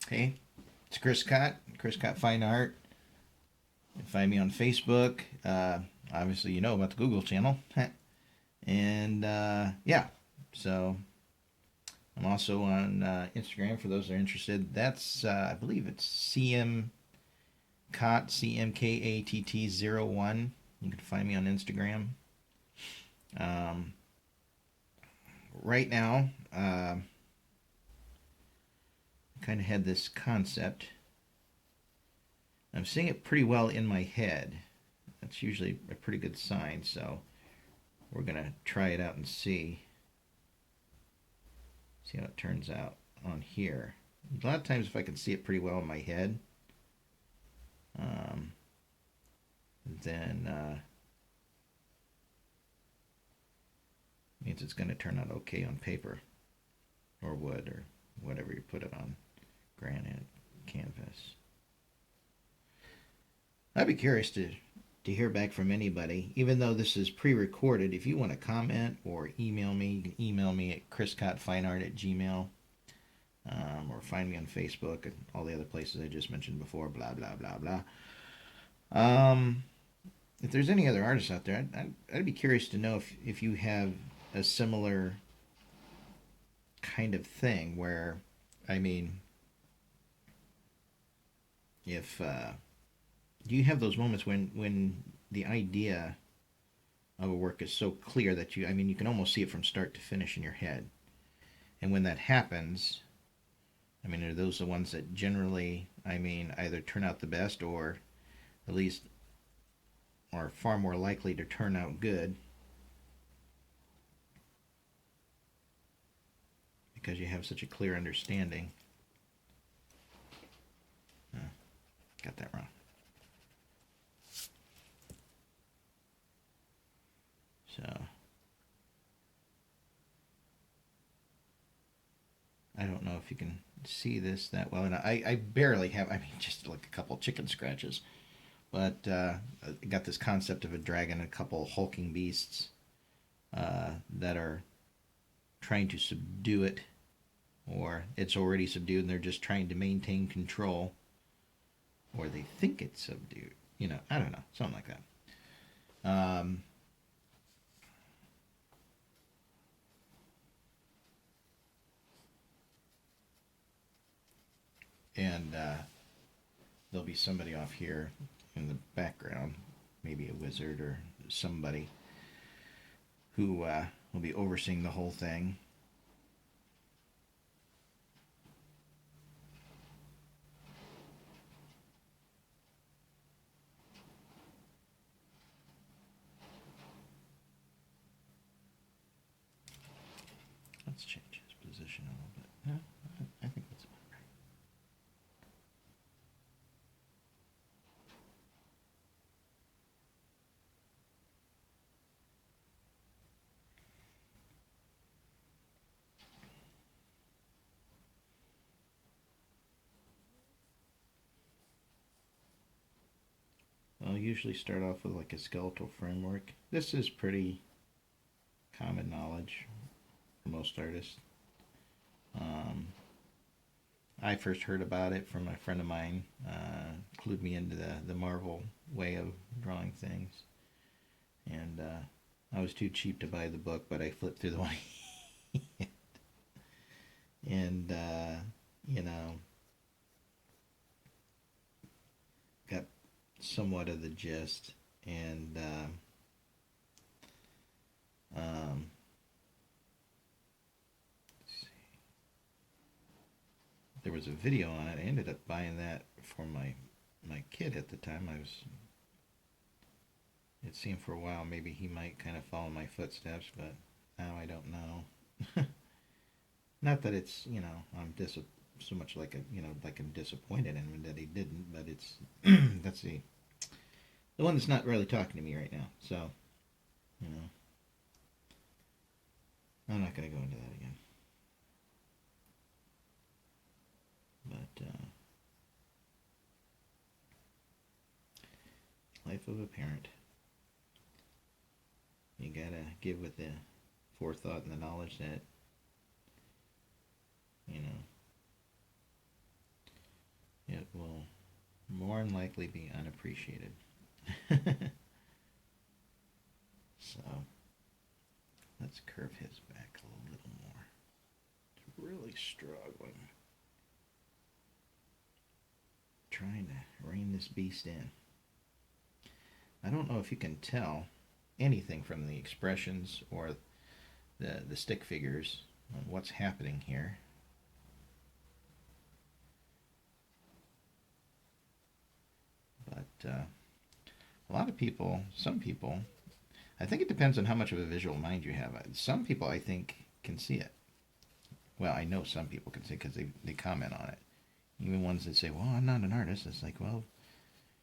Hey, it's Chris Katt, Chris Katt Fine Art. You can find me on Facebook. Obviously, you know about the Google channel. And yeah, so I'm also on Instagram for those that are interested. That's, I believe it's CM Katt, CMKATT01. You can find me on Instagram. Um, right now, kind of had this concept. I'm seeing it pretty well in my head. That's usually a pretty good sign. So we're gonna try it out and see how it turns out on here. A lot of times, if I can see it pretty well in my head, um, then means it's going to turn out okay on paper or wood or whatever you put it on, granite, canvas. I'd be curious to hear back from anybody, even though this is pre-recorded. If you want to comment or email me, you can email me at chriscottfineart at gmail, or find me on Facebook and all the other places I just mentioned before. Blah blah blah blah. Um, if there's any other artists out there, I'd be curious to know if you have a similar kind of thing where, I mean, if do you have those moments when the idea of a work is so clear that I mean, you can almost see it from start to finish in your head, and when that happens, I mean, are those the ones that generally, I mean, either turn out the best or at least are far more likely to turn out good because you have such a clear understanding? Uh, got that wrong. So I don't know if you can see this that well, and I barely have. I mean, just like a couple chicken scratches, but I got this concept of a dragon and a couple hulking beasts that are trying to subdue it, or it's already subdued, and they're just trying to maintain control, or they think it's subdued. I don't know, something like that. Um, and there'll be somebody off here in the background, maybe a wizard or somebody who will be overseeing the whole thing. Let's change his position a little bit. No, I think that's about right. I'll usually start off with like a skeletal framework. This is pretty common knowledge for most artists. Um, I first heard about it from a friend of mine, clued me into the Marvel way of drawing things. And I was too cheap to buy the book, but I flipped through the one. And, you know, got somewhat of the gist. And um, there was a video on it. I ended up buying that for my kid at the time. It seemed for a while maybe he might kind of follow my footsteps, but now I don't know. Not that it's so much like like I'm disappointed in him that he didn't, but it's that's the one that's not really talking to me right now. So you know I'm not going to go into that again. But life of a parent, you gotta give with the forethought and the knowledge that you know will more than likely be unappreciated. So let's curve his back a little more. It's really struggling. Trying to rein this beast in. I don't know if you can tell anything from the expressions or the stick figures on what's happening here. But a lot of people, some people, I think it depends on how much of a visual mind you have. Some people, I think, can see it. Well, I know some people can see it because they comment on it. Even ones that say, well, I'm not an artist. It's like, well,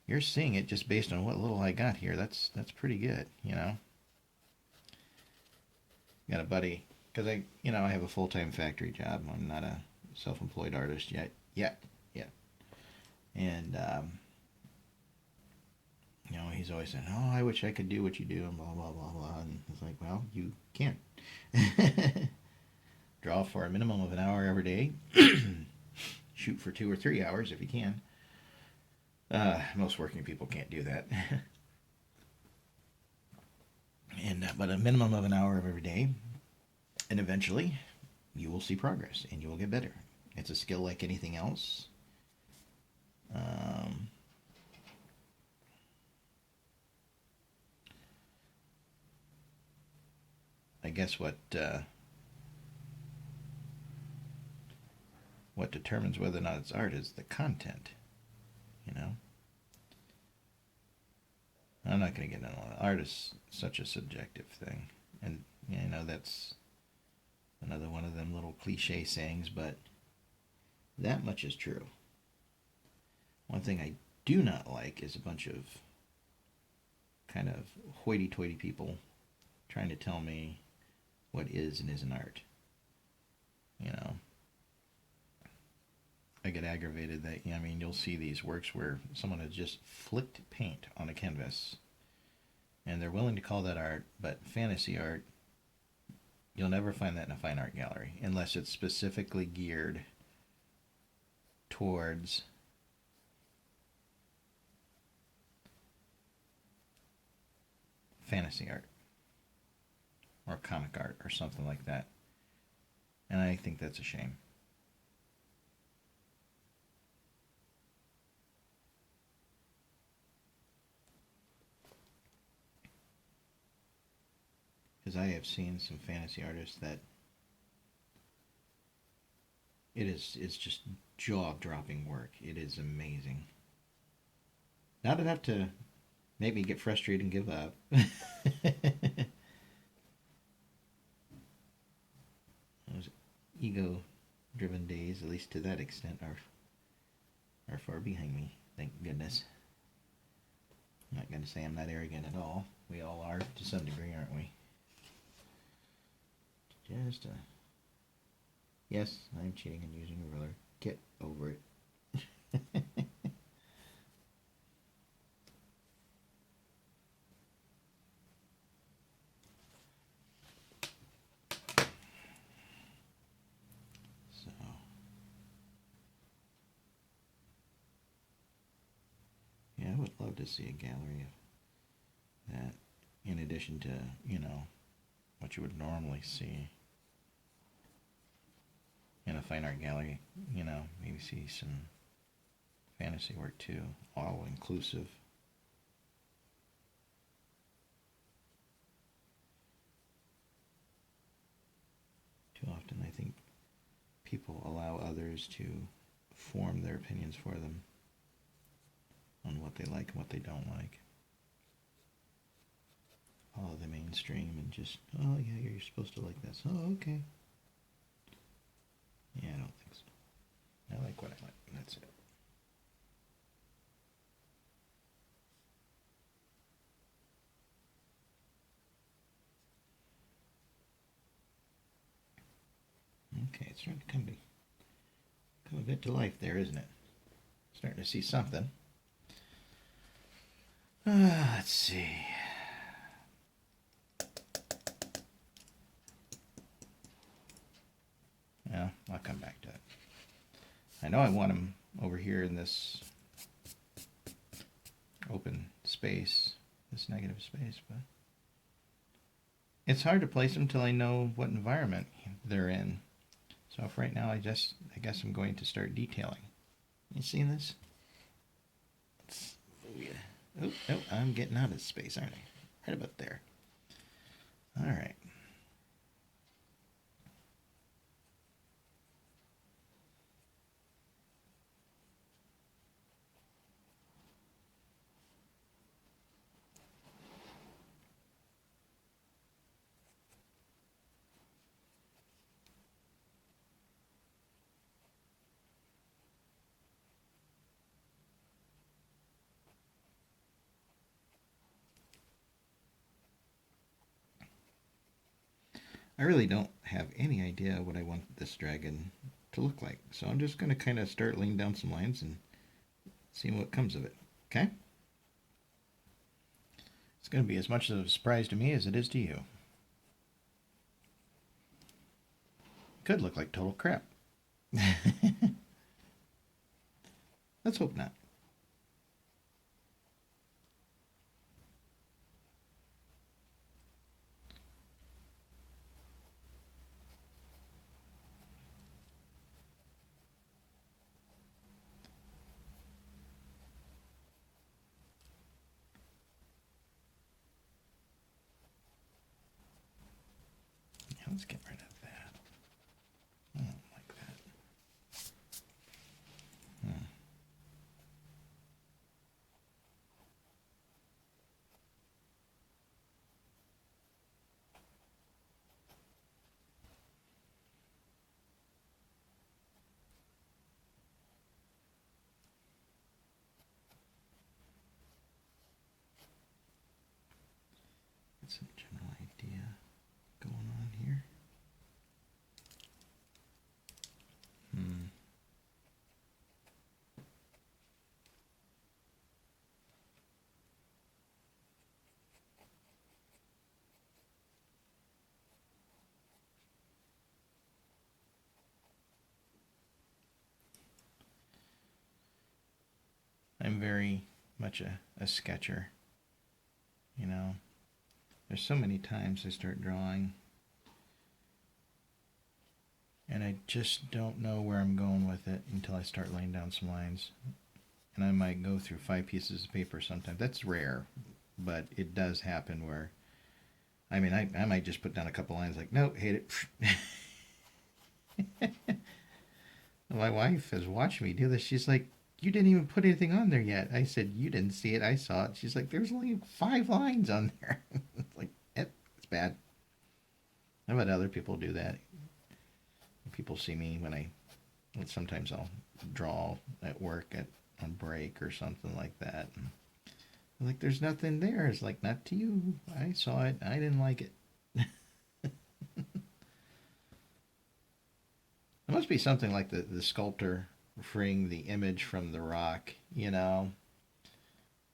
you're seeing it just based on what little I got here. That's pretty good, you know. Got a buddy, because I have a full-time factory job. I'm not a self-employed artist yet. And, he's always saying, oh, I wish I could do what you do, and blah, blah, blah, blah. And it's like, well, you can't. Draw for a minimum of an hour every day. Shoot for 2 or 3 hours if you can. Most working people can't do that. But a minimum of an hour every day, and eventually you will see progress and you will get better. It's a skill like anything else. I guess what determines whether or not it's art is the content, you know. I'm not going to get into all that. Art is such a subjective thing, and that's another one of them little cliche sayings, but that much is true. One thing I do not like is a bunch of kind of hoity-toity people trying to tell me what is and isn't art. You know, I get aggravated that, you'll see these works where someone has just flicked paint on a canvas and they're willing to call that art, but fantasy art, you'll never find that in a fine art gallery unless it's specifically geared towards fantasy art or comic art or something like that. And I think that's a shame. Because I have seen some fantasy artists that it's just jaw-dropping work. It is amazing. Not enough to make me get frustrated and give up. Those ego-driven days, at least to that extent, are far behind me. Thank goodness. I'm not going to say I'm not arrogant at all. We all are to some degree, aren't we? Yes, I'm cheating and using a ruler. Get over it. So, yeah, I would love to see a gallery of that, in addition to, what you would normally see in a fine art gallery. Maybe see some fantasy work too, all inclusive. Too often I think people allow others to form their opinions for them on what they like and what they don't like. Follow the mainstream and just, oh yeah, you're supposed to like this. Oh, okay. Yeah, I don't think so. I like what I like, and that's it. Okay, it's starting to come a bit to life there, isn't it? Starting to see something. Let's see. Yeah, I'll come back to it. I know I want them over here in this open space, this negative space, but it's hard to place them until I know what environment they're in. So for right now, I guess I'm going to start detailing. You seeing this? Oh, oh, I'm getting out of space, aren't I? Right about there. All right. I really don't have any idea what I want this dragon to look like. So I'm just going to kind of start laying down some lines and see what comes of it. Okay? It's going to be as much of a surprise to me as it is to you. Could look like total crap. Let's hope not. Yeah, let's get rid of that. I don't like that. Get some general idea going on here. I'm very much a sketcher. You know, there's so many times I start drawing and I just don't know where I'm going with it until I start laying down some lines. And I might go through 5 pieces of paper sometimes. That's rare, but it does happen where, I mean, I might just put down a couple lines like, nope, hate it. My wife has watched me do this. She's like, you didn't even put anything on there yet. I said, you didn't see it. I saw it. She's like, there's only 5 lines on there. It's like, it's bad. How about other people do that? People see me when sometimes I'll draw at work on break or something like that. And I'm like, there's nothing there. It's like, not to you. I saw it. I didn't like it. It must be something like the sculptor freeing the image from the rock, you know.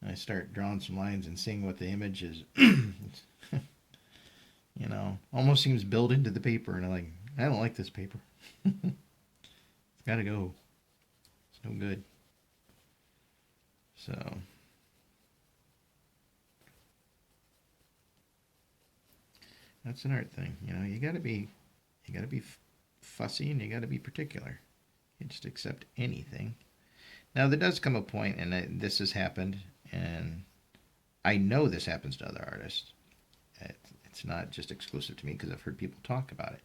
And I start drawing some lines and seeing what the image is, you know, almost seems built into the paper. And I'm like, I don't like this paper. It's got to go. It's no good. So that's an art thing, you know. You got to be fussy and you got to be particular. You just accept anything. Now there does come a point, and this has happened, and I know this happens to other artists. It's not just exclusive to me because I've heard people talk about it.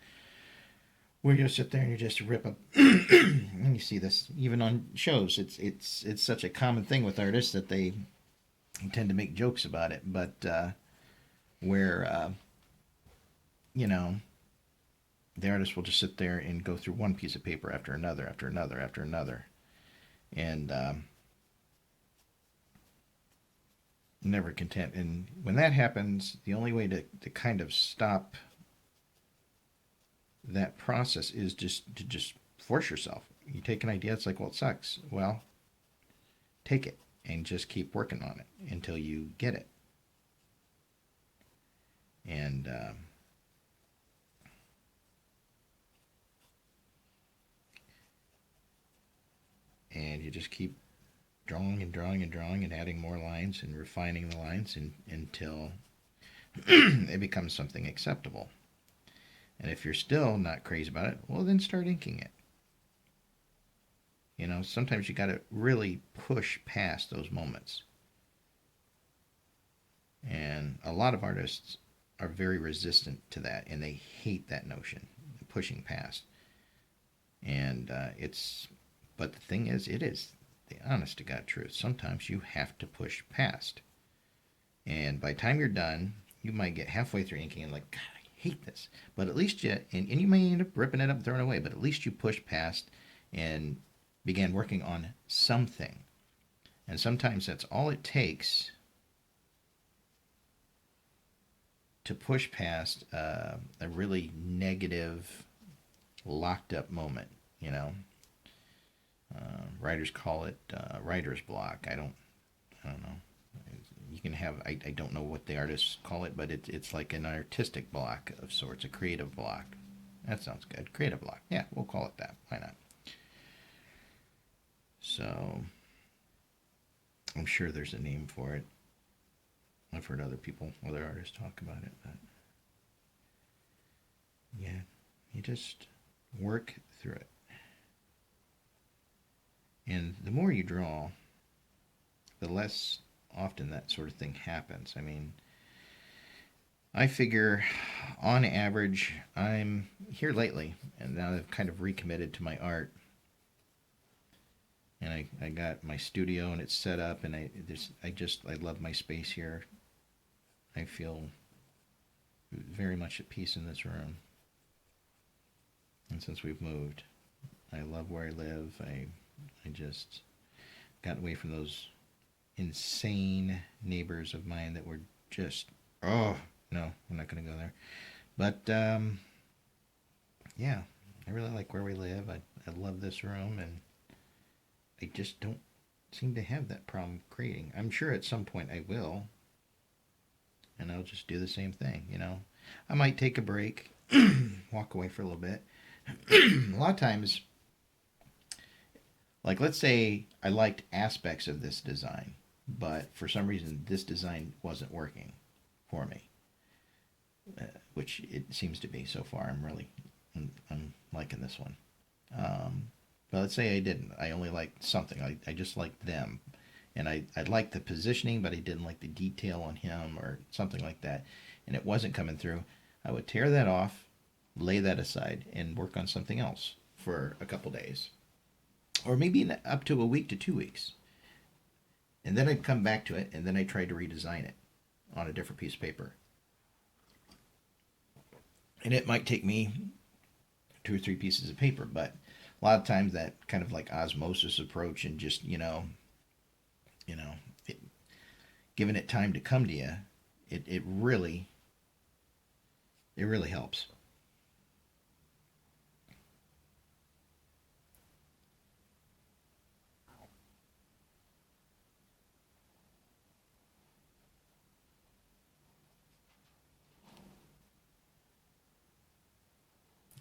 Where you sit there and you just rip up, and you see this even on shows. It's such a common thing with artists that they tend to make jokes about it. But where you know, the artist will just sit there and go through one piece of paper after another, after another, after another, and never content. And when that happens, the only way to kind of stop that process is just force yourself. You take an idea, it's like, well, it sucks. Well, take it and just keep working on it until you get it. And you just keep drawing and drawing and drawing and adding more lines and refining the lines until it becomes something acceptable. And if you're still not crazy about it, well, then start inking it. You know, sometimes you got to really push past those moments. And a lot of artists are very resistant to that, and they hate that notion, pushing past. And but the thing is, it is the honest to God truth. Sometimes you have to push past. And by the time you're done, you might get halfway through inking and like, God, I hate this. But at least and you may end up ripping it up and throwing it away, but at least you pushed past and began working on something. And sometimes that's all it takes to push past a really negative, locked up moment, you know. Writers call it writer's block. I don't know. You can have, I don't know what the artists call it, but it's like an artistic block of sorts, a creative block. That sounds good. Creative block. Yeah, we'll call it that. Why not? So, I'm sure there's a name for it. I've heard other artists talk about it, but yeah, you just work through it. And the more you draw, the less often that sort of thing happens. I mean, I figure on average, I'm here lately, and now I've kind of recommitted to my art. And I got my studio and it's set up, and I love my space here. I feel very much at peace in this room. And since we've moved, I love where I live. I just got away from those insane neighbors of mine that were just, oh, no, I'm not going to go there. But, yeah, I really like where we live. I love this room, and I just don't seem to have that problem creating. I'm sure at some point I will, and I'll just do the same thing, you know. I might take a break, walk away for a little bit. A lot of times, like let's say I liked aspects of this design, but for some reason this design wasn't working for me, which it seems to be so far. I'm liking this one. But let's say I didn't. I only liked something. I just liked them. And I liked the positioning, but I didn't like the detail on him or something like that. And it wasn't coming through. I would tear that off, lay that aside, and work on something else for a couple days. Or maybe up to a week to 2 weeks. And then I'd come back to it, and then I tried to redesign it on a different piece of paper. And it might take me 2 or 3 pieces of paper, but a lot of times that kind of like osmosis approach and just, giving it time to come to you, it really helps.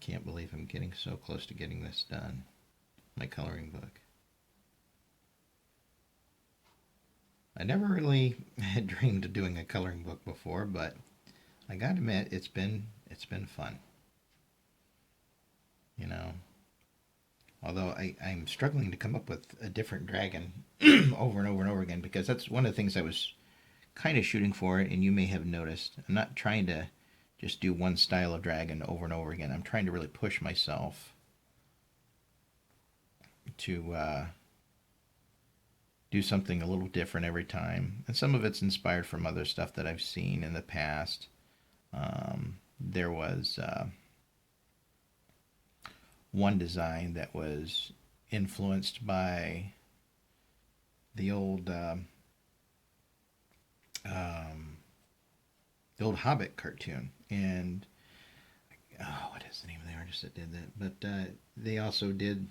Can't believe I'm getting so close to getting this done. My coloring book. I never really had dreamed of doing a coloring book before, but I gotta admit it's been fun. You know, although I'm struggling to come up with a different dragon over and over and over again, because that's one of the things I was kind of shooting for, and you may have noticed. I'm not trying to just do one style of dragon over and over again. I'm trying to really push myself to do something a little different every time. And some of it's inspired from other stuff that I've seen in the past. There was one design that was influenced by the old Hobbit cartoon, and what is the name of the artist that did that? But they also did,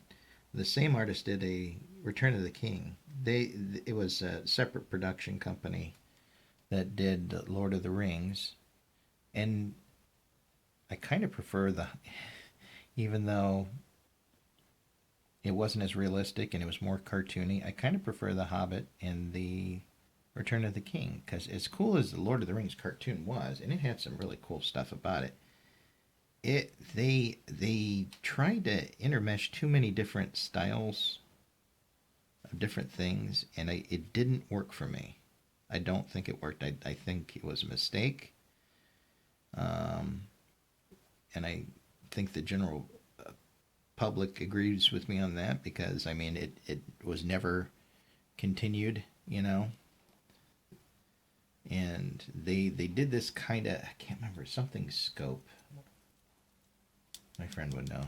the same artist did a Return of the King. It was a separate production company that did Lord of the Rings, and I kind of prefer even though It wasn't as realistic and it was more cartoony. I kind of prefer The Hobbit and the Return of the King because as cool as the Lord of the Rings cartoon was, and it had some really cool stuff about it, they tried to intermesh too many different styles of different things, and it didn't work for me. I don't think it worked. I think it was a mistake, um, and I think the general public agrees with me on that because I mean it was never continued, you know. And they did this kind of, I can't remember, something scope. My friend would know.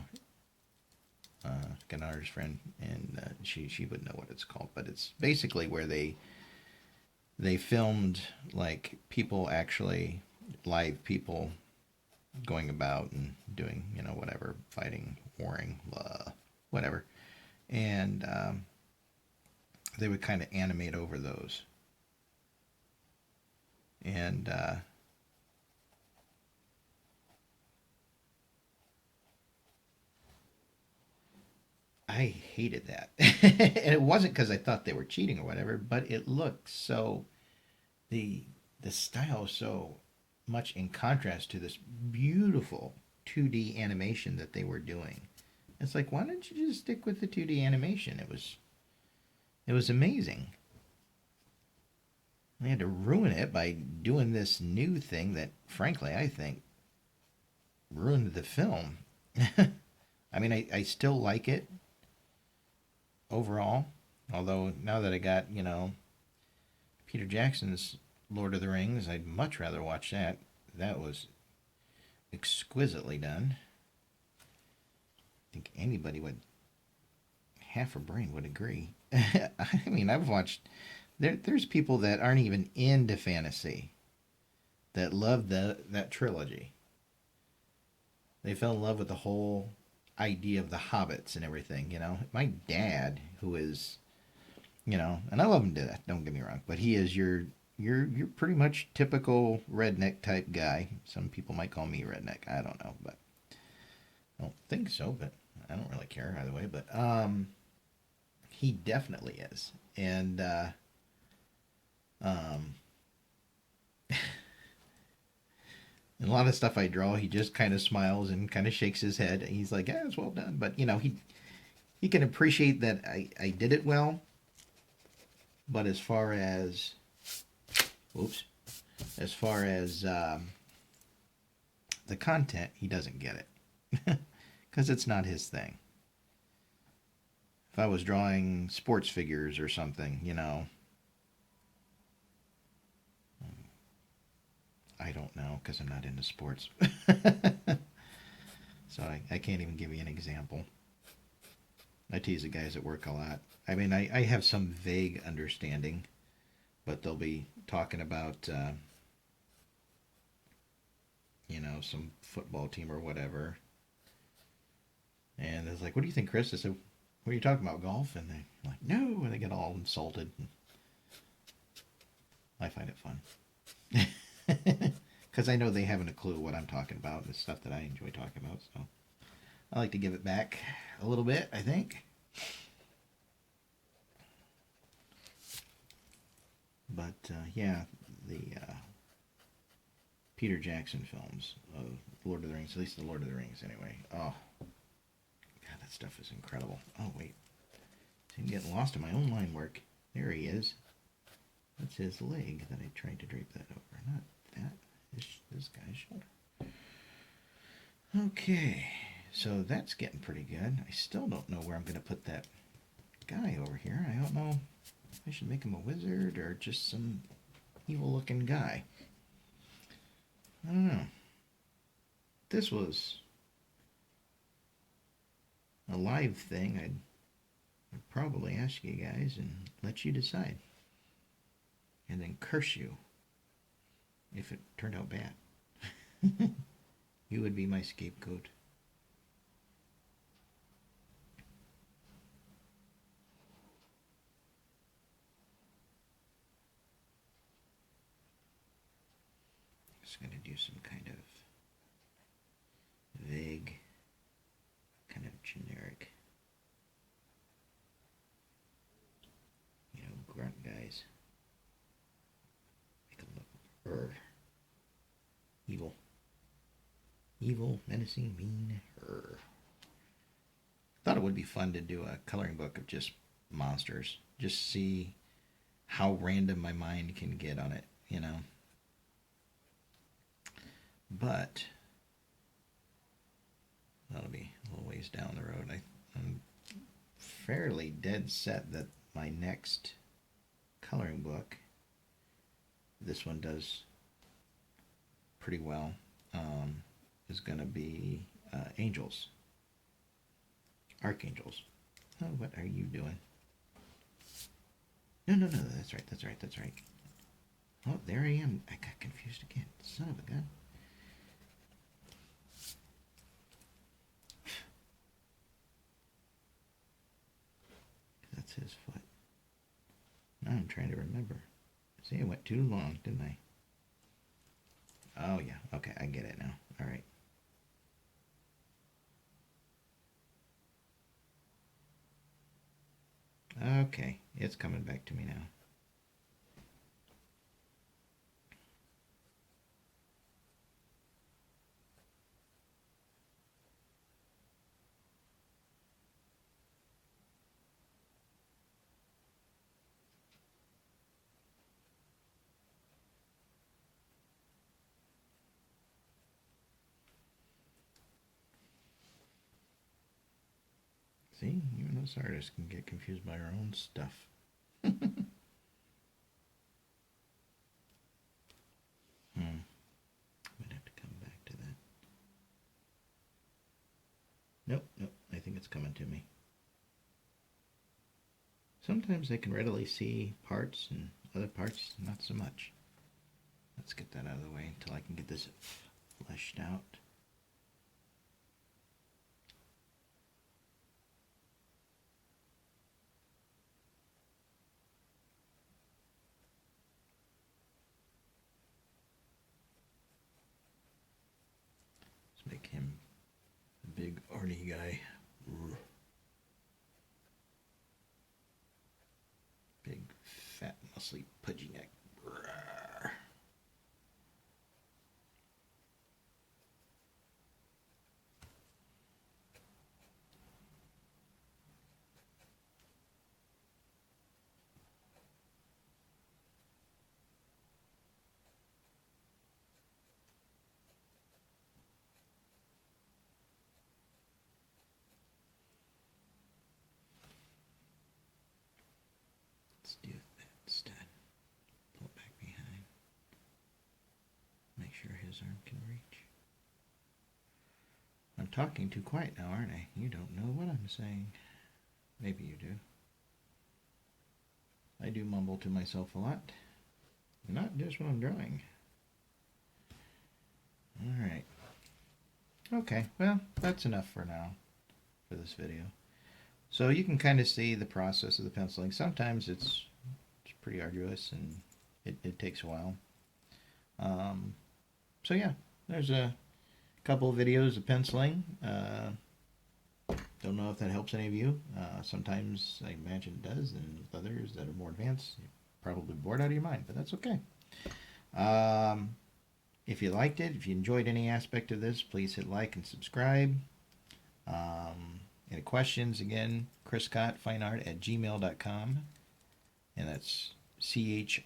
Ganar's friend, and she would know what it's called. But it's basically where they filmed like people actually, live people going about and doing, you know, whatever, fighting, warring, whatever, and they would kind of animate over those, and I hated that. And it wasn't because I thought they were cheating or whatever, but it looked so, the the style is so much in contrast to this beautiful 2D animation that they were doing. It's like, why don't you just stick with the 2D animation? It was amazing. They had to ruin it by doing this new thing that, frankly, I think ruined the film. I mean, I still like it overall, although now that I got, you know, Peter Jackson's Lord of the Rings, I'd much rather watch that. That was exquisitely done. I think anybody with half a brain would agree. I mean, I've watched. There's people that aren't even into fantasy that love that trilogy. They fell in love with the whole idea of the hobbits and everything. You know, my dad, who is, you know, and I love him to death. Don't get me wrong, but he is your pretty much typical redneck type guy. Some people might call me redneck. I don't know, but I don't think so. But I don't really care either way. But he definitely is, and um, and a lot of stuff I draw, he just kind of smiles and kind of shakes his head. And he's like, "Yeah, it's well done." But you know, he can appreciate that I did it well. But as far as, oops, as far as the content, he doesn't get it because it's not his thing. If I was drawing sports figures or something, you know, I don't know because I'm not into sports. So I can't even give you an example. I tease the guys at work a lot. I mean, I have some vague understanding, but they'll be talking about, you know, some football team or whatever. And it's like, what do you think, Chris? I said, what are you talking about, golf? And they're like, no. And they get all insulted. I find it fun. Because I know they haven't a clue what I'm talking about and the stuff that I enjoy talking about. So I like to give it back a little bit, I think. But yeah, the Peter Jackson films of Lord of the Rings, at least the Lord of the Rings anyway. Oh, God, that stuff is incredible. Oh, wait. I'm getting lost in my own line work. There he is. That's his leg that I tried to drape that over. Not that. This guy's shoulder. Okay, so that's getting pretty good. I still don't know where I'm going to put that guy over here. I don't know if I should make him a wizard or just some evil-looking guy. I don't know. This was a live thing. I'd probably ask you guys and let you decide. And then curse you if it turned out bad. You would be my scapegoat. Just going to do some kind of vague, kind of generic grunt, guys. Make him look evil. Evil, menacing, mean. Thought it would be fun to do a coloring book of just monsters. Just see how random my mind can get on it, you know. But that'll be a little ways down the road. I'm fairly dead set that my next coloring book, this one does pretty well, is going to be angels, archangels. Oh, what are you doing? No, that's right. Oh, there I am. I got confused again. Son of a gun. That's his foot. Now I'm trying to remember. See, I went too long, didn't I? Oh, yeah. Okay, I get it now. All right. Okay, it's coming back to me now. See, even us artists can get confused by our own stuff. Might have to come back to that. Nope, I think it's coming to me. Sometimes I can readily see parts and other parts not so much. Let's get that out of the way until I can get this fleshed out. Let's make him a big Arnie guy. Big, fat, muscly, pudgy neck. Let's do that instead. Pull it back behind. Make sure his arm can reach. I'm talking too quiet now, aren't I? You don't know what I'm saying. Maybe you do. I do mumble to myself a lot. Not just when I'm drawing. Alright. Okay, well, that's enough for now, for this video. So you can kind of see the process of the penciling. Sometimes it's pretty arduous and it takes a while. So yeah, there's a couple of videos of penciling. Don't know if that helps any of you. Sometimes I imagine it does, and with others that are more advanced, you're probably bored out of your mind, but that's okay. If you liked it, if you enjoyed any aspect of this, please hit like and subscribe. Any questions, again, chriskatt.fineart@gmail.com, and that's CHRISKATT.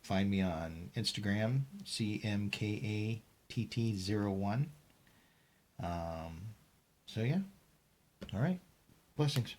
Find me on Instagram, CMKATT01. So yeah, all right, blessings.